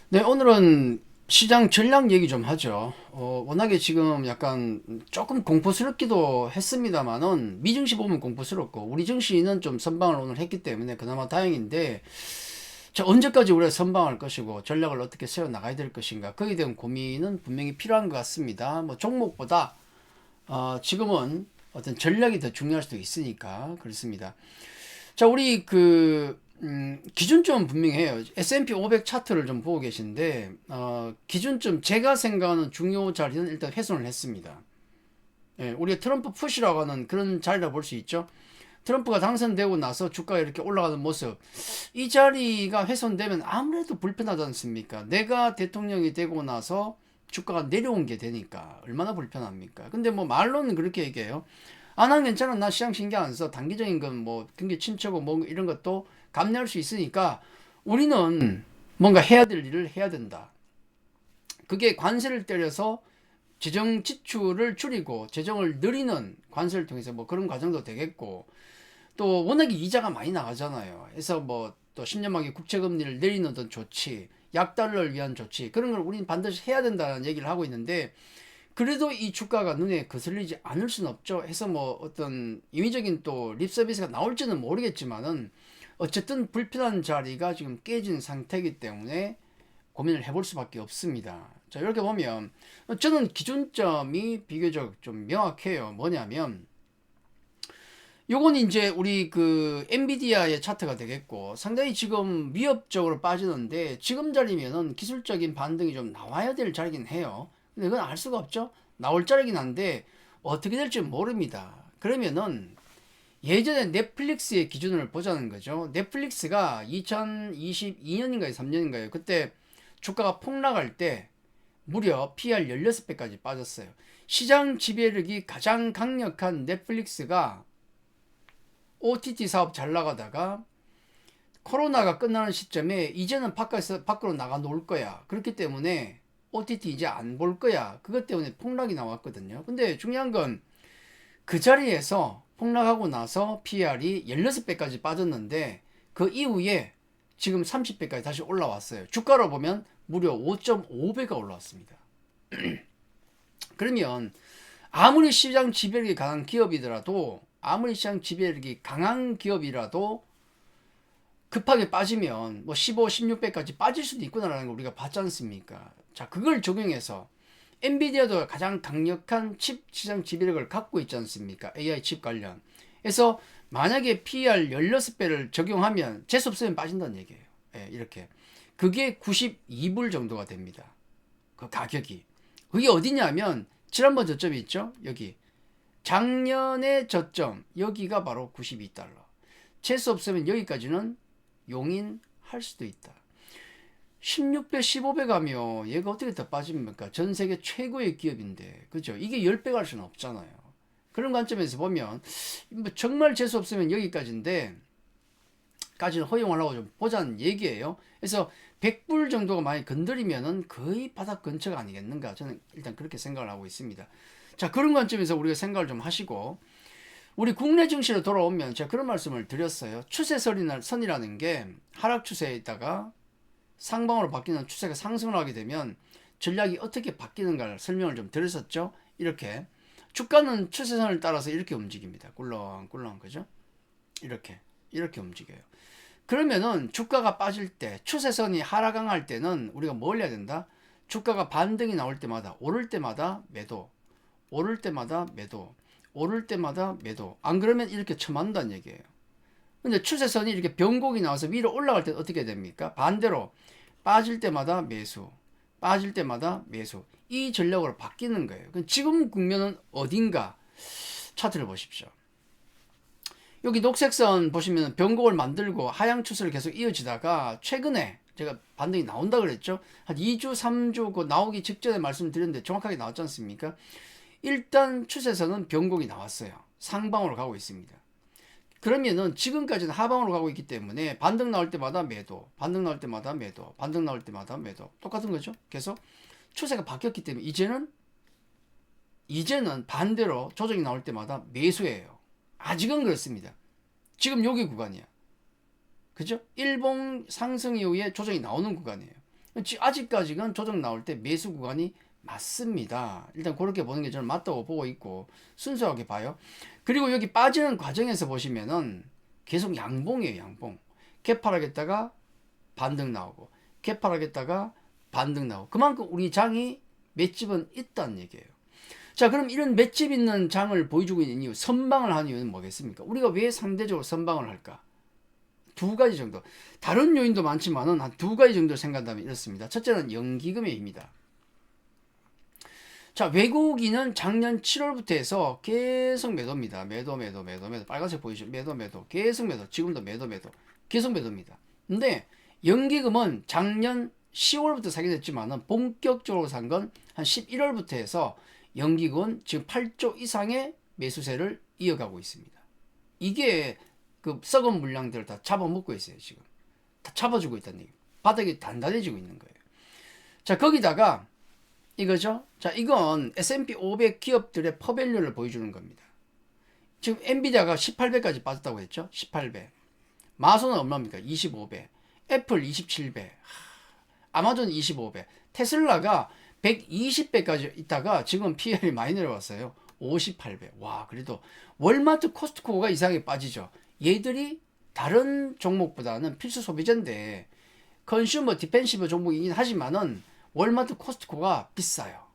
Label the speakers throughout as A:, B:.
A: 네, 오늘은 시장 전략 얘기 좀 하죠. 워낙에 지금 약간 조금 공포스럽기도 했습니다만은 미증시 보면 공포스럽고 우리 증시는 좀 선방을 오늘 했기 때문에 그나마 다행인데 자, 언제까지 우리가 선방할 것이고 전략을 어떻게 세워 나가야 될 것인가 거기에 대한 고민은 분명히 필요한 것 같습니다. 뭐 종목보다 지금은 어떤 전략이 더 중요할 수도 있으니까 그렇습니다. 자, 우리 기준점은 분명해요. S&P 500 차트를 좀 보고 계신데, 기준점, 제가 생각하는 중요 자리는 일단 훼손을 했습니다. 예, 우리가 트럼프 푸시라고 하는 그런 자리라 볼 수 있죠. 트럼프가 당선되고 나서 주가가 이렇게 올라가는 모습, 이 자리가 훼손되면 아무래도 불편하지 않습니까? 내가 대통령이 되고 나서 주가가 내려온 게 되니까 얼마나 불편합니까? 근데 뭐 말로는 그렇게 얘기해요. 아, 난 괜찮아. 나 시장 신경 안 써. 단기적인 건 뭐 경기 침체고 뭐 이런 것도 감내할 수 있으니까 우리는 뭔가 해야 될 일을 해야 된다. 그게 관세를 때려서 재정 지출을 줄이고 재정을 늘리는 관세를 통해서 뭐 그런 과정도 되겠고, 또 워낙에 이자가 많이 나가잖아요. 그래서 뭐 또 10년 만기 국채 금리를 내리는 어떤 조치, 약달러를 위한 조치, 그런 걸 우리는 반드시 해야 된다는 얘기를 하고 있는데, 그래도 이 주가가 눈에 거슬리지 않을 수는 없죠. 해서 뭐 어떤 인위적인 또 립서비스가 나올지는 모르겠지만은 어쨌든 불편한 자리가 지금 깨진 상태이기 때문에 고민을 해볼 수밖에 없습니다. 자, 이렇게 보면 저는 기준점이 비교적 좀 명확해요. 뭐냐면 요건 이제 우리 엔비디아의 차트가 되겠고, 상당히 지금 위협적으로 빠지는데 지금 자리면은 기술적인 반등이 좀 나와야 될 자리긴 해요. 근데 그건 알 수가 없죠. 나올 자리긴 한데 어떻게 될지 모릅니다. 그러면은 예전에 넷플릭스의 기준을 보자는 거죠. 넷플릭스가 2022년인가요? 3년인가요? 그때 주가가 폭락할 때 무려 PR 16배까지 빠졌어요. 시장 지배력이 가장 강력한 넷플릭스가 OTT 사업 잘 나가다가 코로나가 끝나는 시점에 이제는 밖으로 나가 놀 거야. 그렇기 때문에 OTT 이제 안 볼 거야. 그것 때문에 폭락이 나왔거든요. 근데 중요한 건 그 자리에서 폭락하고 나서 PR이 16배까지 빠졌는데 그 이후에 지금 30배까지 다시 올라왔어요. 주가로 보면 무려 5.5배가 올라왔습니다. 그러면 아무리 시장 지배력이 강한 기업이라도 급하게 빠지면 뭐 15, 16배까지 빠질 수도 있구나라는 걸 우리가 봤지 않습니까? 자, 그걸 적용해서 엔비디아도 가장 강력한 칩 시장 지배력을 갖고 있지 않습니까? AI 칩 관련. 그래서 만약에 PER 16배를 적용하면 재수 없으면 빠진다는 얘기예요. 예, 이렇게. 그게 92불 정도가 됩니다. 그 가격이. 그게 어디냐면 지난번 저점이 있죠? 여기. 작년의 저점. 여기가 바로 92달러. 재수 없으면 여기까지는 용인할 수도 있다. 16배, 15배 가면 얘가 어떻게 더 빠집니까? 전 세계 최고의 기업인데, 그죠? 이게 10배 갈 수는 없잖아요. 그런 관점에서 보면, 뭐 정말 재수 없으면 여기까지인데, 까지는 허용하려고 좀 보자는 얘기예요. 그래서 100불 정도가 많이 건드리면은 거의 바닥 근처가 아니겠는가. 저는 일단 그렇게 생각을 하고 있습니다. 자, 그런 관점에서 우리가 생각을 좀 하시고, 우리 국내 증시로 돌아오면 제가 그런 말씀을 드렸어요. 추세선이라는 게 하락 추세에 있다가 상방으로 바뀌는 추세가 상승을 하게 되면 전략이 어떻게 바뀌는가를 설명을 좀 드렸었죠. 이렇게 주가는 추세선을 따라서 이렇게 움직입니다. 꿀렁꿀렁, 그죠? 이렇게 움직여요. 그러면은 주가가 빠질 때, 추세선이 하락할 때는 우리가 뭘 해야 된다? 주가가 반등이 나올 때마다, 오를 때마다 매도, 오를 때마다 매도, 오를 때마다 매도. 안 그러면 이렇게 처만다는 얘기예요. 근데 추세선이 이렇게 변곡이 나와서 위로 올라갈 때 어떻게 됩니까? 반대로 빠질 때마다 매수, 빠질 때마다 매수. 이 전략으로 바뀌는 거예요. 지금 국면은 어딘가 차트를 보십시오. 여기 녹색선 보시면 변곡을 만들고 하향 추세를 계속 이어지다가 최근에 제가 반등이 나온다 그랬죠. 한 2주, 3주 그 나오기 직전에 말씀드렸는데 정확하게 나왔지 않습니까? 일단 추세선은 변곡이 나왔어요. 상방으로 가고 있습니다. 그러면은 지금까지는 하방으로 가고 있기 때문에 반등 나올 때마다 매도, 반등 나올 때마다 매도, 반등 나올 때마다 매도. 똑같은 거죠. 계속 추세가 바뀌었기 때문에 이제는 반대로 조정이 나올 때마다 매수예요. 아직은 그렇습니다. 지금 여기 구간이야. 그죠? 일봉 상승 이후에 조정이 나오는 구간이에요. 아직까지는 조정 나올 때 매수 구간이 맞습니다. 일단 그렇게 보는 게 저는 맞다고 보고 있고 순수하게 봐요. 그리고 여기 빠지는 과정에서 보시면은 계속 양봉이에요, 양봉. 개팔하겠다가 반등 나오고 개팔하겠다가 반등 나오고 그만큼 우리 장이 맷집은 있다는 얘기예요. 자, 그럼 이런 맷집 있는 장을 보여주고 있는 이유, 선방을 하는 이유는 뭐겠습니까? 우리가 왜 상대적으로 선방을 할까? 두 가지 정도. 다른 요인도 많지만은 한 두 가지 정도 생각한다면 이렇습니다. 첫째는 연기금의 힘이다. 자, 외국인은 작년 7월부터 해서 계속 매도입니다. 매도. 빨간색 보이죠? 매도. 계속 매도. 지금도 매도. 계속 매도입니다. 근데 연기금은 작년 10월부터 사게 됐지만은 본격적으로 산 건 한 11월부터 해서 연기금은 지금 8조 이상의 매수세를 이어가고 있습니다. 이게 그 썩은 물량들을 다 잡아먹고 있어요, 지금. 다 잡아주고 있다는 얘기. 바닥이 단단해지고 있는 거예요. 자, 거기다가 이거죠. 자, 이건 S&P 500 기업들의 퍼밸류를 보여주는 겁니다. 지금 엔비디아가 18배까지 빠졌다고 했죠. 18배. 마소는 얼마입니까? 25배. 애플 27배. 아마존 25배. 테슬라가 120배까지 있다가 지금 PL이 많이 내려왔어요. 58배. 와, 그래도 월마트, 코스트코가 이상하게 빠지죠. 얘들이 다른 종목보다는 필수 소비재인데 컨슈머 디펜시브 종목이긴 하지만은 월마트, 코스트코가 비싸요.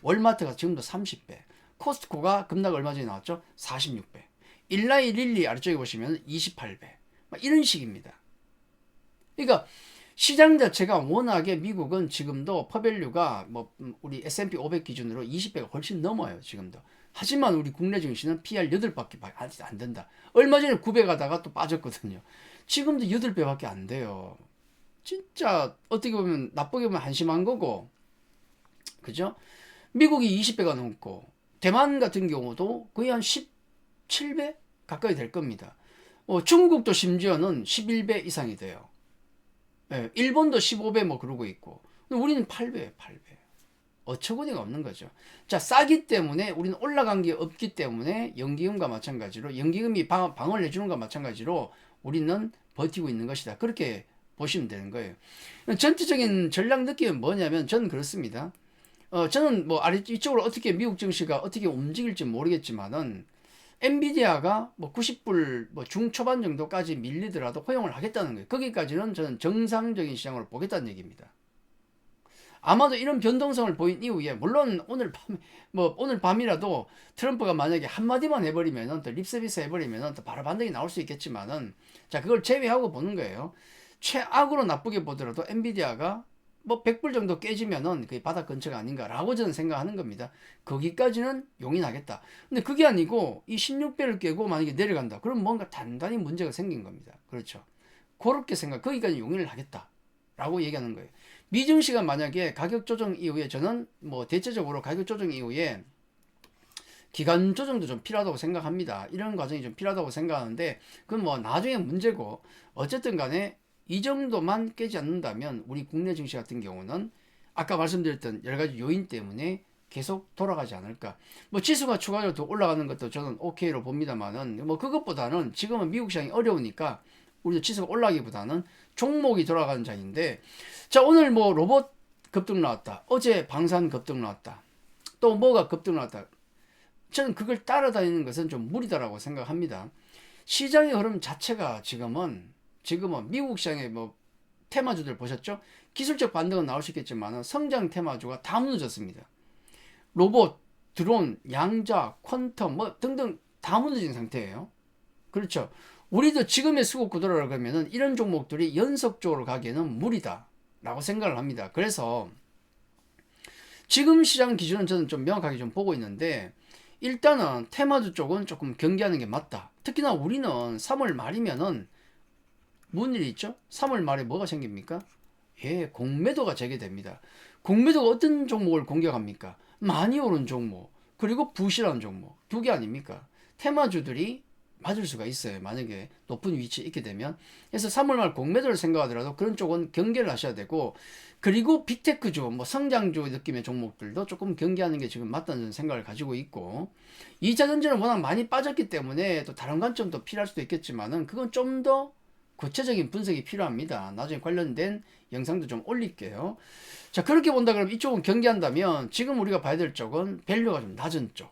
A: 월마트가 지금도 30배. 코스트코가 급락 얼마 전에 나왔죠? 46배. 일라이 릴리 아래쪽에 보시면 28배. 이런 식입니다. 그러니까 시장 자체가 워낙에 미국은 지금도 퍼밸류가 뭐 우리 S&P 500 기준으로 20배가 훨씬 넘어요, 지금도. 하지만 우리 국내 증시는 PR 8밖에 안 된다. 얼마 전에 9배 가다가 또 빠졌거든요. 지금도 8배밖에 안 돼요. 진짜 어떻게 보면 나쁘게 보면 한심한 거고, 그죠? 미국이 20배가 넘고 대만 같은 경우도 거의 한 17배 가까이 될 겁니다. 중국도 심지어는 11배 이상이 돼요. 예, 일본도 15배 뭐 그러고 있고 우리는 8배. 어처구니가 없는 거죠. 자, 싸기 때문에 우리는 올라간 게 없기 때문에 연기금과 마찬가지로 연기금이 방어를 해주는 것과 마찬가지로 우리는 버티고 있는 것이다. 그렇게 보시면 되는 거예요. 전체적인 전략 느낌은 뭐냐면 저는 그렇습니다. 저는 뭐 이쪽으로 어떻게 미국 증시가 어떻게 움직일지 모르겠지만은 엔비디아가 뭐 90불 뭐 중초반 정도까지 밀리더라도 허용을 하겠다는 거예요. 거기까지는 저는 정상적인 시장으로 보겠다는 얘기입니다. 아마도 이런 변동성을 보인 이후에 물론 오늘 밤이라도 트럼프가 만약에 한마디만 해버리면은 또 립서비스 해버리면은 또 바로 반등이 나올 수 있겠지만은 자, 그걸 제외하고 보는 거예요. 최악으로 나쁘게 보더라도 엔비디아가 뭐 100불 정도 깨지면은 그게 바닥 근처가 아닌가라고 저는 생각하는 겁니다. 거기까지는 용인하겠다. 근데 그게 아니고 이 16배를 깨고 만약에 내려간다. 그럼 뭔가 단단히 문제가 생긴 겁니다. 그렇죠. 그렇게 거기까지 용인을 하겠다라고 얘기하는 거예요. 미증시가 만약에 가격 조정 이후에 저는 뭐 대체적으로 가격 조정 이후에 기간 조정도 좀 필요하다고 생각합니다. 이런 과정이 좀 필요하다고 생각하는데 그건 뭐 나중에 문제고 어쨌든 간에 이 정도만 깨지 않는다면 우리 국내 증시 같은 경우는 아까 말씀드렸던 여러 가지 요인 때문에 계속 돌아가지 않을까. 뭐 지수가 추가적으로 더 올라가는 것도 저는 오케이로 봅니다만은 뭐 그것보다는 지금은 미국 시장이 어려우니까 우리도 지수가 올라가기보다는 종목이 돌아가는 장인데 자, 오늘 뭐 로봇 급등 나왔다. 어제 방산 급등 나왔다. 또 뭐가 급등 나왔다. 저는 그걸 따라다니는 것은 좀 무리다라고 생각합니다. 시장의 흐름 자체가 지금은 미국 시장의 뭐 테마주들 보셨죠? 기술적 반등은 나올 수 있겠지만 성장 테마주가 다 무너졌습니다. 로봇, 드론, 양자, 퀀텀 뭐 등등 다 무너진 상태예요. 그렇죠. 우리도 지금의 수급 구도라고 하면은 이런 종목들이 연속적으로 가기에는 무리다 라고 생각을 합니다. 그래서 지금 시장 기준은 저는 좀 명확하게 좀 보고 있는데 일단은 테마주 쪽은 조금 경계하는 게 맞다. 특히나 우리는 3월 말이면은 무슨 일이 있죠? 3월 말에 뭐가 생깁니까? 예, 공매도가 재개됩니다. 공매도가 어떤 종목을 공격합니까? 많이 오른 종목, 그리고 부실한 종목, 두 개 아닙니까? 테마주들이 맞을 수가 있어요. 만약에 높은 위치에 있게 되면. 그래서 3월 말 공매도를 생각하더라도 그런 쪽은 경계를 하셔야 되고, 그리고 빅테크주, 뭐 성장주 느낌의 종목들도 조금 경계하는 게 지금 맞다는 생각을 가지고 있고, 2차 전지는 워낙 많이 빠졌기 때문에 또 다른 관점도 필요할 수도 있겠지만은 그건 좀 더 구체적인 분석이 필요합니다. 나중에 관련된 영상도 좀 올릴게요. 자, 그렇게 본다 그러면 이쪽은 경계한다면 지금 우리가 봐야 될 쪽은 밸류가 좀 낮은 쪽,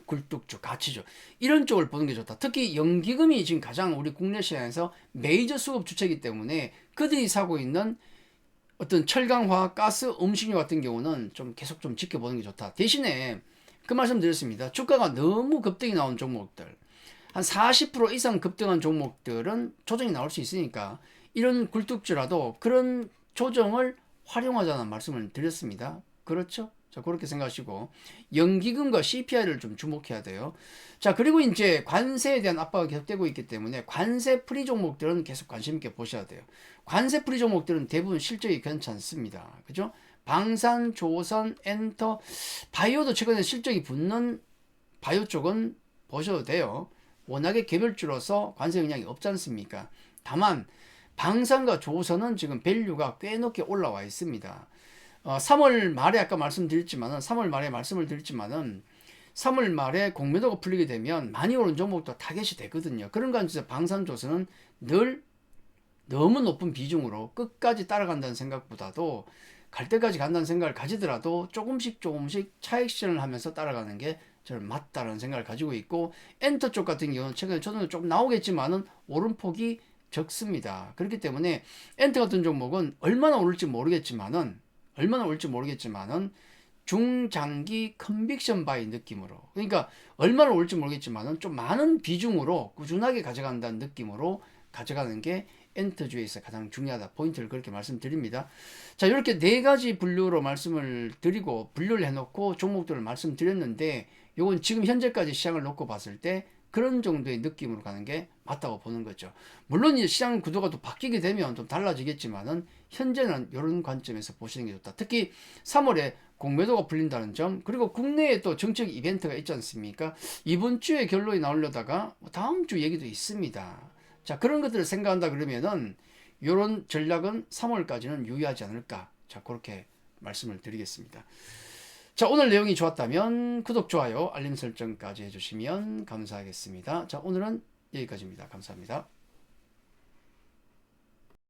A: 굴뚝주, 가치주 이런 쪽을 보는 게 좋다. 특히 연기금이 지금 가장 우리 국내 시장에서 메이저 수급 주체이기 때문에 그들이 사고 있는 어떤 철강, 화학, 가스, 음식료 같은 경우는 좀 계속 좀 지켜보는 게 좋다. 대신에 그 말씀 드렸습니다. 주가가 너무 급등이 나온 종목들, 한 40% 이상 급등한 종목들은 조정이 나올 수 있으니까 이런 굴뚝주라도 그런 조정을 활용하자는 말씀을 드렸습니다. 그렇죠? 자, 그렇게 생각하시고 연기금과 CPI를 좀 주목해야 돼요. 자, 그리고 이제 관세에 대한 압박이 계속되고 있기 때문에 관세 프리 종목들은 계속 관심 있게 보셔야 돼요. 관세 프리 종목들은 대부분 실적이 괜찮습니다. 그죠? 방산, 조선, 엔터, 바이오도 최근에 실적이 붙는 바이오 쪽은 보셔도 돼요. 워낙에 개별주로서 관세 영향이 없지 않습니까? 다만 방산과 조선은 지금 밸류가 꽤 높게 올라와 있습니다. 3월 말에 아까 말씀드렸지만은 3월 말에 말씀을 드렸지만은 3월 말에 공매도가 풀리게 되면 많이 오른 종목도 타겟이 되거든요. 그런 관점에서 방산조선은 늘 너무 높은 비중으로 끝까지 따라간다는 생각보다도 갈 때까지 간다는 생각을 가지더라도 조금씩 차익 실현을 하면서 따라가는 게 저는 맞다라는 생각을 가지고 있고, 엔터 쪽 같은 경우는 최근에 초등도 조금 나오겠지만은 오름폭이 적습니다. 그렇기 때문에 엔터 같은 종목은 얼마나 오를지 모르겠지만은 중장기 컨빅션 바이 느낌으로, 그러니까 얼마나 오를지 모르겠지만은 좀 많은 비중으로 꾸준하게 가져간다는 느낌으로 가져가는 게 엔터주에서 가장 중요하다. 포인트를 그렇게 말씀드립니다. 자, 이렇게 네 가지 분류로 말씀을 드리고 분류를 해놓고 종목들을 말씀드렸는데, 요건 지금 현재까지 시장을 놓고 봤을 때 그런 정도의 느낌으로 가는 게 맞다고 보는 거죠. 물론 이제 시장 구도가 또 바뀌게 되면 좀 달라지겠지만은 현재는 이런 관점에서 보시는 게 좋다. 특히 3월에 공매도가 풀린다는 점, 그리고 국내에 또 정책 이벤트가 있지 않습니까? 이번 주에 결론이 나오려다가 다음 주 얘기도 있습니다. 자, 그런 것들을 생각한다 그러면은 이런 전략은 3월까지는 유의하지 않을까. 자, 그렇게 말씀을 드리겠습니다. 자, 오늘 내용이 좋았다면 구독, 좋아요, 알림 설정까지 해주시면 감사하겠습니다. 자, 오늘은 여기까지입니다. 감사합니다.